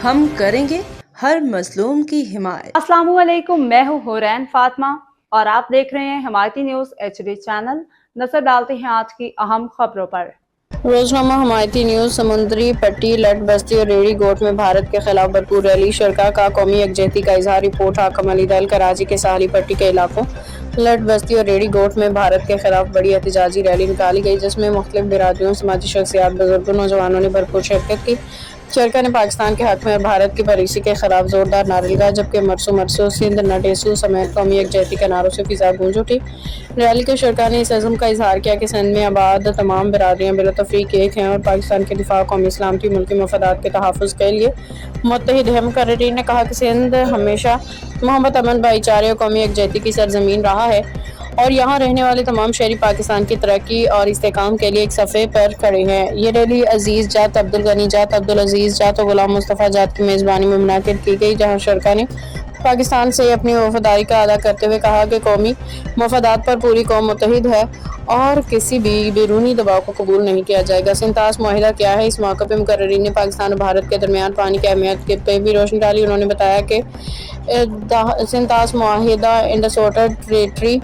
ہم کریں گے ہر مظلوم کی حمایت۔ السلام علیکم، میں ہوں حورین فاطمہ اور آپ دیکھ رہے ہیں حمایتی نیوز HD چینل۔ نظر ڈالتے ہیں آج کی اہم خبروں پر۔ روزنامہ حمایتی نیوز۔ سمندری پٹی، لٹ بستی اور ریڑھی گوٹ میں بھارت کے خلاف بھرپور ریلی۔ شرکا کا قومی یکجہتی کا اظہار۔ رپورٹ حاکم علی دل۔ کراچی کے ساحلی پٹی کے علاقوں لٹ بستی اور ریڑھی گوٹ میں بھارت کے خلاف بڑی احتجاجی ریلی نکالی گئی، جس میں مختلف برادریوں، سماجی شخصیات، بزرگوں، نوجوانوں نے بھرپور شرکت کی۔ شرکا نے پاکستان کے حق میں اور بھارت کی پالیسی کے خلاف زوردار نعرے لگائے، جبکہ مرسو مرسو، سندھ نہ ڈیسو سمیت قومی یکجہتی کے نعروں سے فضا گونج اٹھی۔ ریلی کے شرکا نے اس عزم کا اظہار کیا کہ سندھ میں آباد تمام برادریاں بلا تفریق ایک ہیں اور پاکستان کے دفاع، قومی سلامتی، ملکی مفادات کے تحفظ کے لیے متحد ہیں۔ مقررین نے کہا کہ سندھ ہمیشہ محبت، امن، بھائی چارے اور قومی یکجہتی کی سرزمین رہا ہے اور یہاں رہنے والے تمام شہری پاکستان کی ترقی اور استحکام کے لیے ایک صفحے پر کھڑے ہیں۔ یہ ریلی عزیز جات، عبدالغنی جات، عبدالعزیز جات اور غلام مصطفیٰ جات کی میزبانی میں منعقد کی گئی، جہاں شرکا نے پاکستان سے اپنی وفاداری کا اعادہ کرتے ہوئے کہا کہ قومی مفادات پر پوری قوم متحد ہے اور کسی بھی بیرونی دباؤ کو قبول نہیں کیا جائے گا۔ سنتاس معاہدہ کیا ہے؟ اس موقع پہ مقررین نے پاکستان اور بھارت کے درمیان پانی کی اہمیت پہ بھی روشنی ڈالی۔ انہوں نے بتایا کہ سنتاس معاہدہ انڈس واٹر ٹریٹی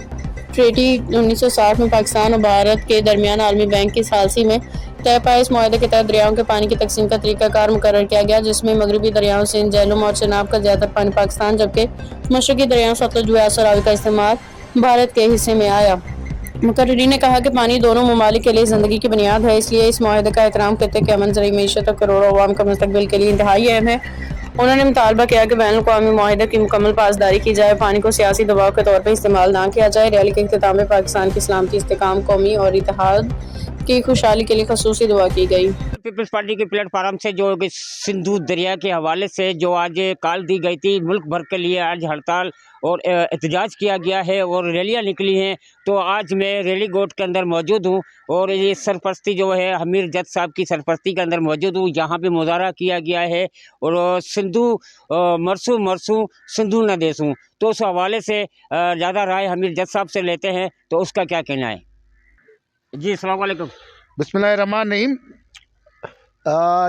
1960 میں پاکستان اور بھارت کے درمیان عالمی بینک کی ثالثی میں طے پائے۔ اس معاہدے کے تحت دریاؤں کے پانی کی تقسیم کا طریقہ کار مقرر کیا گیا، جس میں مغربی دریاؤں سندھ، جہلم اور چناب کا زیادہ تر پانی پاکستان، جبکہ مشرقی دریاؤں ستلج، بیاس اور راوی کا استعمال بھارت کے حصے میں آیا۔ مقررین نے کہا کہ پانی دونوں ممالک کے لیے زندگی کی بنیاد ہے، اس لیے اس معاہدے کا احترام خطے کے امن، زرعی معیشت اور کروڑوں عوام کا مستقبل کے لیے انتہائی اہم ہے۔ انہوں نے مطالبہ کیا کہ بین الاقوامی معاہدے کی مکمل پاسداری کی جائے، پانی کو سیاسی دباؤ کے طور پر استعمال نہ کیا جائے۔ ریلی کے اختتام میں پاکستان کی سلامتی، استحکام، قومی اور اتحاد کی خوشحالی کے لیے خصوصی دعا کی گئی۔ پیپلز پارٹی کے پلیٹ فارم سے جو سندھو دریا کے حوالے سے جو آج کال دی گئی تھی، ملک بھر کے لیے آج ہڑتال اور احتجاج کیا گیا ہے اور ریلیاں نکلی ہیں، تو آج میں ریلی گوٹ کے اندر موجود ہوں اور یہ سرپرستی جو ہے حمیر جت صاحب کی سرپرستی کے اندر موجود ہوں۔ یہاں پہ مظاہرہ کیا گیا ہے اور سندھو مرسو مرسو سندھو نہ دیسوں، تو اس حوالے سے زیادہ رائے حمیر جت صاحب سے لیتے ہیں، تو اس کا کیا کہنا ہے؟ جی السلام علیکم۔ بسم اللہ الرحمن الرحیم۔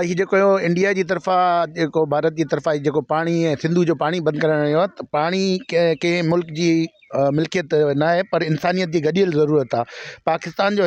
یہ جو انڈیا کی طرفا جو بھارت کی طرفا جو پانی ہے، سندھو جو پانی بند کرنے جو ہے، پانی کے ملک کی ملکیت نہ ہے پر انسانیت کی گڈیل ضرورت ہے۔ پاکستان جو